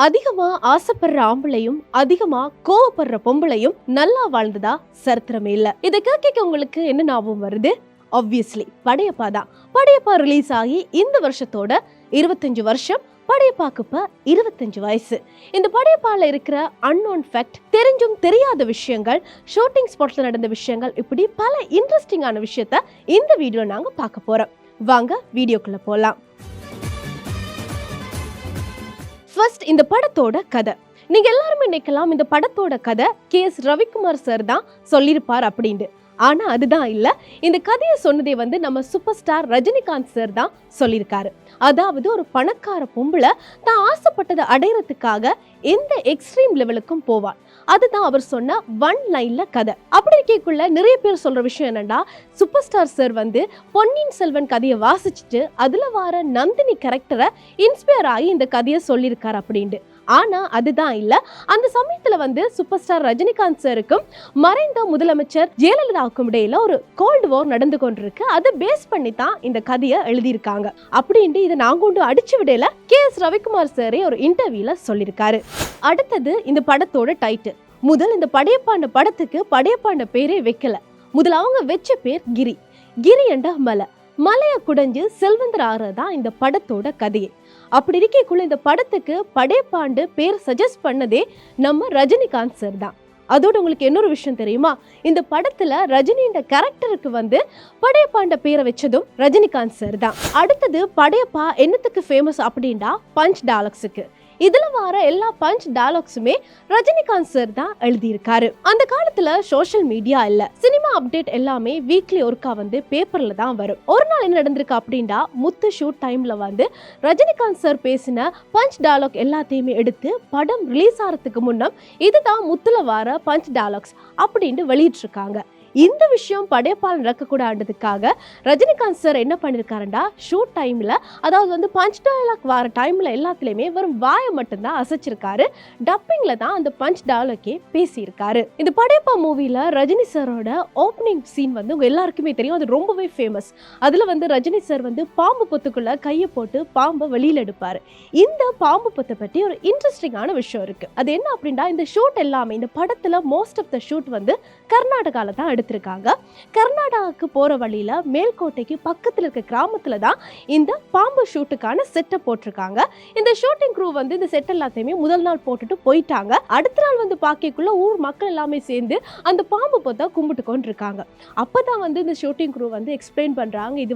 அதிகமா ஆசைப்படுற ஆம்பளையும் அதிகமா கோவப்படுற பொம்பளையும் நல்லா வாழ்ந்ததா சரித்திரமே இல்ல. இதை கேட்க உங்களுக்கு என்ன ஞாபகம் வருது? ஆப்வியஸ்லி படையப்பா தான். படையப்பா ரிலீஸ் ஆகி இந்த வருஷத்தோட 25 வருஷம். படையப்பாக்கு இப்ப 25 வயசு. இந்த படையப்பால இருக்கிற அன்னோன் ஃபேக்ட், தெரிஞ்சும் தெரியாத விஷயங்கள், ஷூட்டிங் ஸ்பாட்ல நடந்த விஷயங்கள், இப்படி பல இன்ட்ரெஸ்டிங்கான விஷயத்த இந்த வீடியோ நாங்க பார்க்க போறோம். வாங்க வீடியோக்குள்ள போலாம். ஃபர்ஸ்ட் இந்த படத்தோட கதை. நீங்க எல்லாருமே நினைக்கலாம் இந்த படத்தோட கதை KS ரவிக்குமார் சார் தான் சொல்லியிருப்பார் அப்படின்னு. ஆனா அதுதான் இல்ல. இந்த கதையை சொன்னதே நம்ம சூப்பர் ஸ்டார் ரஜினிகாந்த் சார் தான் சொல்லியிருக்காரு. அதாவது ஒரு பணக்கார பொம்பளை தான் ஆசைப்பட்டதை அடையறதுக்காக எந்த எக்ஸ்ட்ரீம் லெவலுக்கும் போவாள். அதுதான் அவர் சொன்ன ஒன் லைன்ல கதை. அப்படி இருக்கக்குள்ள நிறைய பேர் சொல்ற விஷயம் என்னன்னா, super star sir Ponniyin Selvan கதையை வாசிச்சுட்டு அதுல வர நந்தினி கேரக்டரை இன்ஸ்பயர் ஆகி இந்த கதையை சொல்லியிருக்காரு அப்படின்ட்டு. ஆனா அதுதான் இல்ல. அந்த சமயத்துல சூப்பர் ஸ்டார் ரஜினிகாந்த் சாருக்கும் மறைந்த முதலமைச்சர் ஜெயலலிதாவுக்கும் இடையில ஒரு கோல்டு வார் நடந்து கொண்டிருக்கு. அதை பேஸ் பண்ணி தான் இந்த கதையை எழுதியிருக்காங்க அப்படின்ட்டு இதை நாங்க கொண்டு அடிச்சு விடையில KS ரவிக்குமார் சாரே ஒரு இன்டர்வியூல சொல்லியிருக்காரு. அடுத்தது இந்த படத்தோட டைட்டில். முதல் இந்த படையப்பாண்ட படத்துக்கு படையப்பாண்ட பேரே வைக்கல. முதல்ல அவங்க வச்ச பேர் கிரி. கிரி என்ற மலையை குடைஞ்சு செல்வந்தர் ஆறதான் இந்த படத்தோட கதையே. அப்படி இருக்கக்குள்ள இந்த படத்துக்கு படையப்பாண்டு பேர் சஜஸ்ட் பண்ணதே நம்ம ரஜினிகாந்த் சார் தான். அதோட உங்களுக்கு இன்னொரு விஷயம் தெரியுமா? இந்த படத்துல ரஜினியோட கேரக்டருக்கு படையப்பாண்ட பேரை வச்சதும் ரஜினிகாந்த் சார் தான். அடுத்தது படையப்பா என்னத்துக்கு ஃபேமஸ் அப்படின்னா பஞ்ச் டயலாக்ஸுக்கு. இதுல வர எல்லா பஞ்ச் டயலாக்ஸுமே ரஜினிகாந்த் சார் தான் எழுதியிருக்காரு. அந்த காலத்துல சோஷியல் மீடியா இல்ல. சினிமா அப்டேட் எல்லாமே வீக்லி ஒர்க்கா பேப்பர்ல தான் வரும். ஒரு நாள் என்ன நடந்திருக்கு அப்படின்னா, முத்து ஷூட் டைம்ல ரஜினிகாந்த் சார் பேசின பஞ்ச் டயலாக் எல்லாத்தையுமே எடுத்து படம் ரிலீஸ் ஆகிறதுக்கு முன்னம் இதுதான் முத்துல வர பஞ்ச் டயலாக்ஸ் அப்படின்னு வெளியிட்டு இருக்காங்க. இந்த விஷயம் படையப்பால் நடக்கக்கூடாதுக்காக ரஜினிகாந்த் சார் என்ன பண்ணிருக்காருண்டா, ஷூட் டைம்ல அதாவது பஞ்ச் டயலாக் வர டைம்ல எல்லாத்துலயுமே வெறும் வாயை மட்டும்தான் அசைச்சிருக்காரு. டப்பிங்ல தான் அந்த பஞ்ச் டயலாக்கே பேசியிருக்காரு. இந்த படையப்பா மூவில ரஜினி சாரோட ஓப்பனிங் சீன் உங்க எல்லாருக்குமே தெரியும். அது ரொம்பவே ஃபேமஸ். அதுல ரஜினி சார் பாம்பு பொத்துக்குள்ள கையை போட்டு பாம்பை வெளியில எடுப்பாரு. இந்த பாம்பு பொத்தை பற்றி ஒரு இன்ட்ரெஸ்டிங்கான விஷயம் இருக்கு. அது என்ன அப்படின்னா, இந்த ஷூட் எல்லாமே இந்த படத்துல மோஸ்ட் ஆஃப் த ஷூட் கர்நாடகால தான் எடுத்திருக்காங்க. கர்நாடகாவுக்கு போற வழியில மேல்கோட்டைக்கு பக்கத்துல இருக்க கிராமத்துல தான் இந்த பாம்பு ஷூட்டுக்கான செட்டப் போட்டிருக்காங்க. இந்த ஷூட்டிங் க்ரூ இந்த செட் எல்லாத்தையுமே முதல் நாள் போட்டுட்டு போயிட்டாங்க. அடுத்த நாள் பாக்கைக்குள்ள ஊர் மக்கள் எல்லாமே சேர்ந்து அந்த பாம்பு பொத்தை கும்பிட்டு கொண்டு இருக்காங்க. அப்பதான் இந்த ஷூட்டிங் க்ரூ எக்ஸ்பிளைன் பண்றாங்க, இது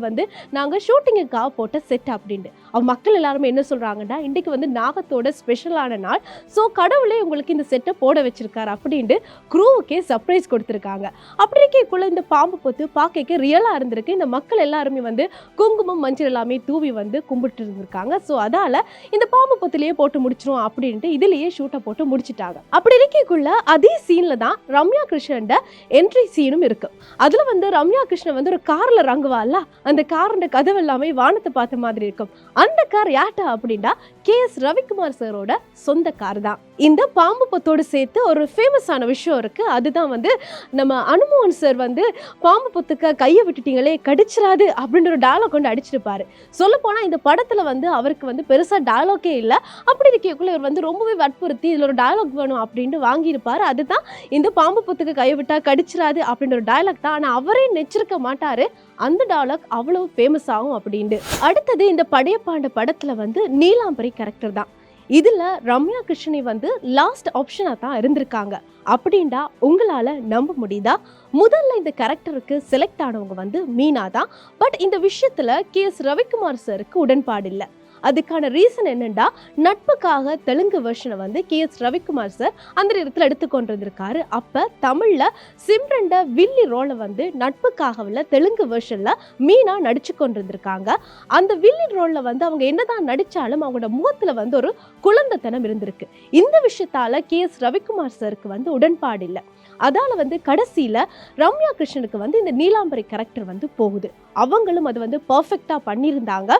நாங்க ஷூட்டிங்குக்காக போட்ட செட் அப்படின்ட்டு. மக்கள் எல்லாருமே என்ன சொல்றாங்கன்னா, இன்னைக்கு நாகத்தோட ஸ்பெஷலான நாள், சோ கடவுளே உங்களுக்கு இந்த செட்டை போட வச்சிருக்காரு அப்படின்ட்டு க்ரூவுக்கே சர்ப்ரைஸ் கொடுத்திருக்காங்க. அப்படி இருக்கக்குள்ள இந்த பாம்பு பொத்து பார்க்க ரியலா இருந்திருக்கு. இந்த மக்கள் எல்லாருமே குங்குமம் மஞ்சள் எல்லாமே தூவி கும்பிட்டு இருந்திருக்காங்க. ஸோ அதால இந்த பாம்பு பொத்துலயே போட்டு முடிச்சிரும் அப்படின்ட்டு இதுலயே ஷூட்டை போட்டு முடிச்சிட்டாங்க. அப்படி இருக்கக்குள்ள அதே சீன்ல தான் ரம்யா கிருஷ்ணன் என்ட்ரி சீனும் இருக்கு. அதுல ரம்யா கிருஷ்ணன் ஒரு கார்ல இறங்குவாள்ல, அந்த காரோட கதவு எல்லாமே வானத்தை பார்த்த மாதிரி இருக்கும். அந்த கார் யாட்டா அப்படின்னா KS ரவிக்குமார் சாரோட சொந்த கார் தான். இந்த பாம்பு பொத்தோடு சேர்த்து ஒரு ஃபேமஸான விஷயம் இருக்கு. அதுதான் நம்ம அனுமோகன் சார் பாம்பு பொத்துக்க கையை விட்டுட்டீங்களே கடிச்சிராது அப்படின்ற ஒரு டயலாக் அடிச்சிருப்பாரு. சொல்ல போனா இந்த படத்துல அவருக்கு பெருசா டயலாக்கே இல்ல. அப்படி இருக்கக்குள்ள இவர் ரொம்பவே வற்புறுத்தி இதுல ஒரு டயலாக் வேணும் அப்படின்ட்டு வாங்கியிருப்பாரு. அதுதான் இந்த பாம்பு பொத்துக்க கையை விட்டா கடிச்சிராது அப்படின்ற ஒரு டயலாக் தான். ஆனா அவரே நெச்சிருக்க மாட்டாரு அந்த டயலாக் அவ்வளவு ஃபேமஸ் ஆகும் அப்படின்ட்டு. அடுத்தது இந்த படையப்பாண்ட படத்துல நீலாம்பரி கேரக்டர் தான். இதுல ரம்யா கிருஷ்ணனை லாஸ்ட் ஆப்ஷனா தான் இருந்திருக்காங்க அப்படின்டா உங்களால நம்ப முடியுதா? முதல்ல இந்த கேரக்டருக்கு செலக்ட் ஆனவங்க மீனா தான். பட் இந்த விஷயத்துல KS ரவிக்குமார் சாருக்கு உடன்பாடு இல்லை. அதுக்கான ரீசன் என்னன்னா, நட்புக்காக தெலுங்கு வெர்ஷனை KS ரவிக்குமார் சார் அந்த இடத்துல எடுத்துக்கொண்டிருந்திருக்காரு. அப்ப தமிழ்ல சிம்ரண்ட வில்லி ரோலை நட்புக்காக தெலுங்கு வெர்ஷன்ல மீனா நடிச்சு கொண்டிருந்திருக்காங்க. அந்த வில்லி ரோல்ல அவங்க என்னதான் நடிச்சாலும் அவங்களோட முகத்துல ஒரு குழந்தைத்தனம் இருந்திருக்கு. இந்த விஷயத்தால KS ரவிக்குமார் சாருக்கு உடன்பாடு இல்லை. அதால வந்து கடைசியில ரம்யா கிருஷ்ணனுக்கு வந்து இந்த நீலாம்பரி கேரக்டர் வந்து போகுது. அவங்களும் அது வந்து பர்ஃபெக்டா பண்ணியிருந்தாங்க.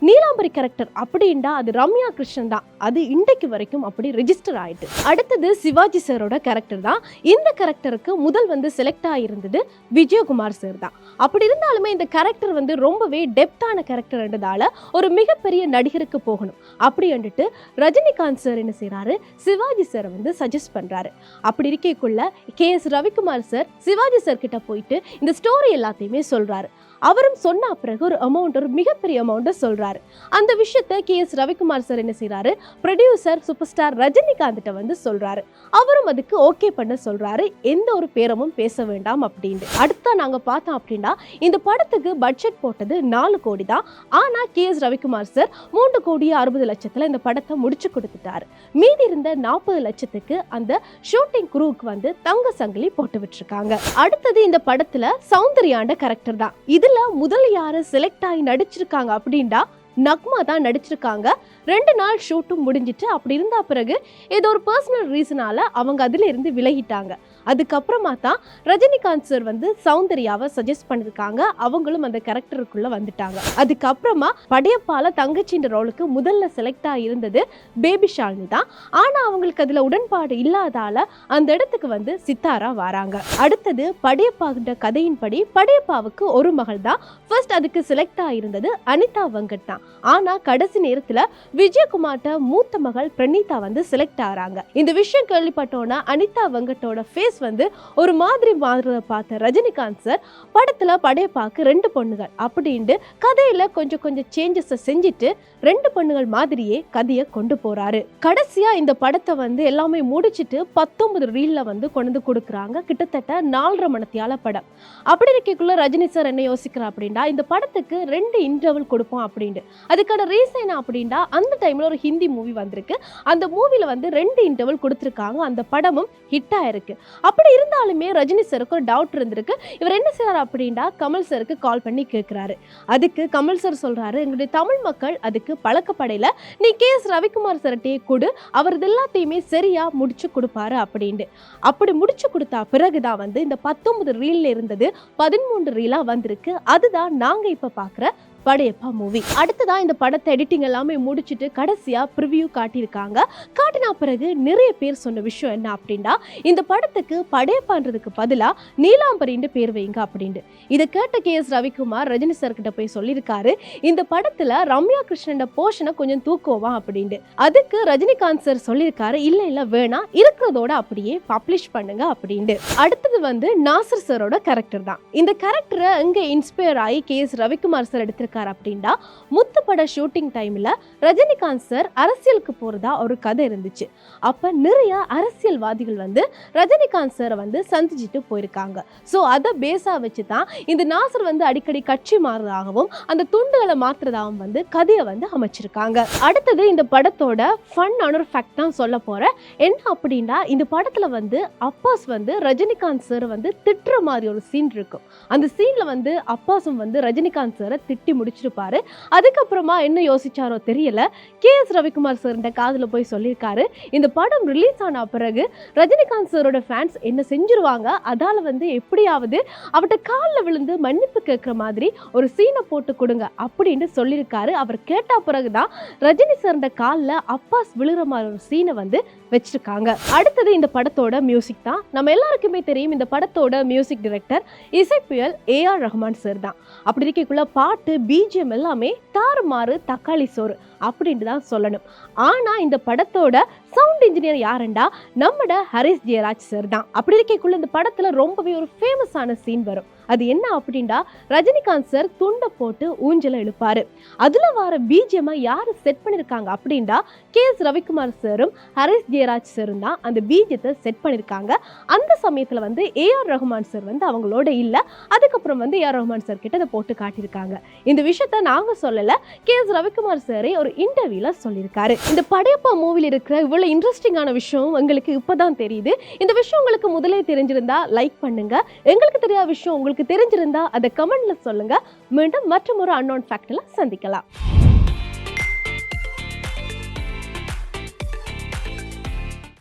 நீலாம்பரி கேரக்டர் அப்படின்னா அது ரம்யா கிருஷ்ணன் தான். அது இன்றைக்கு வரைக்கும் அப்படி ரெஜிஸ்டர் ஆயிட்டு. அடுத்தது சிவாஜி சாரோட கேரக்டர் தான். இந்த கேரக்டருக்கு முதல் வந்து செலக்ட் ஆயிருந்தது விஜயகுமார் சார் தான். அப்படி இருந்தாலுமே இந்த கேரக்டர் வந்து ரொம்பவே டெப்தான கேரக்டர்ன்றதால ஒரு மிகப்பெரிய நடிகருக்கு போகணும் அப்படி வந்துட்டு ரஜினிகாந்த் சார் என்ன செய்யறாரு, சிவாஜி சார் வந்து சஜஸ்ட் பண்றாரு. அப்படி இருக்கக்குள்ள KS Ravikumar sir Sivaji sir கிட்ட போயிட்டு இந்த ஸ்டோரி எல்லாத்தையுமே சொல்றாரு. அவரும் சொன்ன பிறகு ஒரு மிகப்பெரிய அமௌண்ட்டை சொல்றாரு. அந்த விஷயத்த KS ரவிக்குமார் சார் என்ன செய்யறாரு, ப்ரொடியூசர் சூப்பர் ஸ்டார் ரஜினிகாந்த் வந்து சொல்றாரு. அவரும் அதுக்கு ஓகே பண்ண சொல்றாரு, எந்த ஒரு பேரமும் பேச வேண்டாம் அப்படின்னு. அடுத்த நாங்க பார்த்தோம் அப்படின்னா இந்த படத்துக்கு பட்ஜெட் போட்டது 4 கோடி தான். ஆனா KS ரவிக்குமார் சார் 3 கோடி 60 லட்சத்துல இந்த படத்தை முடிச்சு கொடுத்துட்டாரு. மீதி இருந்த 40 லட்சத்துக்கு அந்த ஷூட்டிங் குரூவுக்கு வந்து தங்க சங்கிலி போட்டு விட்டுருக்காங்க. அடுத்தது இந்த படத்துல சௌந்தர்யாண்ட கேரக்டர் தான். இதுல முதல் யாரு செலக்ட் ஆகி நடிச்சிருக்காங்க அப்படின்னா நக்மா தான் நடிச்சிருக்காங்க. 2 நாள் ஷூட்டும் முடிஞ்சிட்டு. அப்படி இருந்த பிறகு ஏதோ ஒரு பர்சனல் ரீசனால அவங்க அதுல இருந்து விலகிட்டாங்க. அதுக்கப்புறமா தான் ரஜினிகாந்த் சார் வந்து சௌந்தர்யாவை சஜஸ்ட் பண்ணிருக்காங்க. அவங்களும் அந்த கேரக்டருக்குள்ள வந்துட்டாங்க. அதுக்கப்புறமா படையப்பால தங்கச்சின்ற ரோலுக்கு முதல்ல செலக்ட் ஆகியிருந்தது பேபி ஷாலினி தான். ஆனா அவங்களுக்கு அதுல உடன்பாடு இல்லாதால அந்த இடத்துக்கு வந்து சித்தாரா வராங்க. அடுத்தது படையப்பாகின்ற கதையின்படி படையப்பாவுக்கு ஒரு மகள் தான். ஃபர்ஸ்ட் அதுக்கு செலக்ட் ஆகியிருந்தது அனிதா வெங்கட் தான். ஆனா கடைசி நேரத்துல விஜயகுமார்ட்ட மூத்த மகள் பிரணீதா வந்து செலக்ட் ஆறாங்க. இந்த விஷயம் கேள்விப்பட்டோன்னா அனிதா வெங்கட்டோட ஃபேஸ் வந்து ஒரு மாதிரி மாறுறத பார்த்த ரஜினிகாந்த் சார் படத்துல படையப்பாக்கு 2 பொண்ணுகள் அப்படின்னு கதையில கொஞ்சம் சேஞ்சஸ் செஞ்சுட்டு 2 பொண்ணுகள் மாதிரியே கதையை கொண்டு போறாரு. கடைசியா இந்த படத்தை வந்து எல்லாமே முடிச்சிட்டு 19 ரீல்ல வந்து கொண்டு கொடுக்குறாங்க. கிட்டத்தட்ட 4.5 மணித்தியால படம். அப்படி இருக்கக்குள்ள ரஜினி சார் என்ன யோசிக்கிறார் அப்படின்னா இந்த படத்துக்கு 2 இன்டர்வல் கொடுப்போம் அப்படின்னு. அதுக்கான ரீசன் அப்படின்னா அந்த டைம்ல ஒரு ஹிந்தி மூவி வந்திருக்கு. அந்த மூவில வந்து 2 இன்டர்வல் கொடுத்துருக்காங்க. அந்த படமும் ஹிட் ஆயிருக்கு. அப்படி இருந்தாலுமே ரஜினி சாருக்கு ஒரு டவுட் இருந்திருக்கு. இவர் என்ன செய்யறாரு அப்படின்னா கமல் சாருக்கு கால் பண்ணி கேட்கிறாரு. அதுக்கு கமல் சார் சொல்றாரு, எங்களுடைய தமிழ் மக்கள் அதுக்கு பழக்கப்படையில, நீ KS ரவிக்குமார் சார்ட்டே கொடு, அவர் எல்லாத்தையுமே சரியா முடிச்சு கொடுப்பாரு அப்படின்னு. அப்படி முடிச்சு கொடுத்தா பிறகுதான் வந்து இந்த 19 ரீல்ல இருந்தது 13 ரீலா வந்திருக்கு. அதுதான் நாங்க இப்ப பாக்குற படையப்பா மூவி. அடுத்ததான் இந்த படத்தை எடிட்டிங் எல்லாமே முடிச்சுட்டு கடைசியா ப்ரிவியூ காட்டியிருக்காங்க. காட்டினா பிறகு நிறைய பேர் சொன்ன விஷயம் என்ன அப்படின்னா இந்த படத்துக்கு படையப்பான்றதுக்கு பதிலா நீலாம்பரின்னு பேர் வைங்க அப்படின்னு. இதை கேட்ட KS ரவிக்குமார் ரஜினி சார் கிட்ட போய் சொல்லியிருக்காரு, இந்த படத்துல ரம்யா கிருஷ்ணன் போர்ஷனை கொஞ்சம் தூக்குவோம் அப்படின்னு. அதுக்கு ரஜினிகாந்த் சார் சொல்லியிருக்காரு, இல்ல வேணாம், இருக்கிறதோட அப்படியே பப்ளிஷ் பண்ணுங்க அப்படின்னு. அடுத்தது வந்து நாசர் சாரோட கேரக்டர் தான். இந்த கேரக்டரை எங்க இன்ஸ்பயர் ஆகி KS ரவிக்குமார் சார் எடுத்திருக்காரு அப்படின்னா முத்து பட ஷூட்டிங் டைம்ல ரஜினிகாந்த் சார் அரசியலுக்கு போறதா ஒரு கதை இருந்துச்சு. அப்ப நிறைய அரசியல்வாதிகள் வந்து ரஜினிகாந்த் சாரை வந்து சந்திச்சுட்டு போயிருக்காங்க. சோ அதை பேஸா வச்சுதான் இந்த நாசர் வந்து அடிக்கடி கட்சி மாறுறதாகவும் அந்த துண்டுகளை மாற்றுறதாகவும் வந்து கதையை வந்து அமைச்சிருக்காங்க. அடுத்தது இந்த படத்தோட ஃபன்னான ஒரு ஃபேக்ட் தான் சொல்ல போறேன். என்ன அப்படின்னா இந்த படத்துல வந்து அப்பாஸ் வந்து ரஜினிகாந்த் சார் வந்து திட்டுற மாதிரி ஒரு சீன் இருக்கும். அந்த சீன்ல வந்து அப்பாஸும் வந்து ரஜினிகாந்த் சாரை திட்டி முடிச்சிருப்பாரு. அதுக்கப்புறமா என்ன யோசிச்சாரோ தெரியல, KS ரவிக்குமார் சார் காதுல போய் சொல்லியிருக்காரு, இந்த படம் ரிலீஸ் ஆன பிறகு ரஜினிகாந்த் சாரோட ஃபேன்ஸ் என்ன செஞ்சிருவாங்க, அதால வந்து எப்படியாவது அவட்ட காலில் விழுந்து மன்னிப்பு கேட்கிற மாதிரி ஒரு சீனை போட்டு கொடுங்க அப்படின்னு சொல்லியிருக்காரு. அவர் கேட்ட பிறகுதான் ரஜினி சாரோட காலில் அப்பாஸ் விழுகிற மாதிரி ஒரு சீனை வந்து வச்சிருக்காங்க. அடுத்தது இந்த படத்தோட மியூசிக் தான். நம்ம எல்லாருக்குமே தெரியும் இந்த படத்தோட மியூசிக் டைரக்டர் இசைப்புயல் AR ரஹ்மான் சார் தான். அப்படி இருக்கக்குள்ள பாட்டு BGM எல்லாமே தாறுமாறு தக்காளி சோறு அப்படின்னு தான் சொல்லணும். ஆனா இந்த படத்தோட சவுண்ட் இன்ஜினியர் யாருண்டா நம்மட ஹரிஸ் ஜெயராஜ் சார் தான். அப்படி இருக்கக்குள்ள இந்த படத்துல ரொம்பவே ஒரு ஃபேமஸான சீன் வரும். அது என்ன அப்படின்னா ரஜினிகாந்த் சார் துண்டை போட்டு ஊஞ்சல இழுப்பாரு. அதுல வர BGM யாரு செட் பண்ணிருக்காங்க அப்படின்னா KS ரவிக்குமார் சாரும் ஹரிஸ் ஜெயராஜ் சாரும் தான் அந்த BGMத்தை செட் பண்ணிருக்காங்க. அந்த சமயத்துல வந்து AR ரஹ்மான் சார் வந்து அவங்களோட இல்ல. அதுக்கப்புறம் வந்து AR ரஹ்மான் சார் கிட்ட அதை போட்டு காட்டியிருக்காங்க. இந்த விஷயத்த நாங்க சொல்லல, KS ரவிக்குமார் சாரே ஒரு இன்டர்வியூல சொல்லியிருக்காரு. இந்த படையப்பா மூவில இருக்கிற இவ்வளவு இன்ட்ரெஸ்டிங்கான விஷயம் உங்களுக்கு இப்பதான் தெரியுது. இந்த விஷயம் உங்களுக்கு முதலே தெரிஞ்சிருந்தா லைக் பண்ணுங்க. எங்களுக்கு தெரியாத விஷயம் உங்களுக்கு தெரிஞ்சிருந்தா அதை கமெண்ட்ல சொல்லுங்க. மீண்டும் மற்றொரு அன்னோன் ஃபேக்ட்ல சந்திக்கலாம்.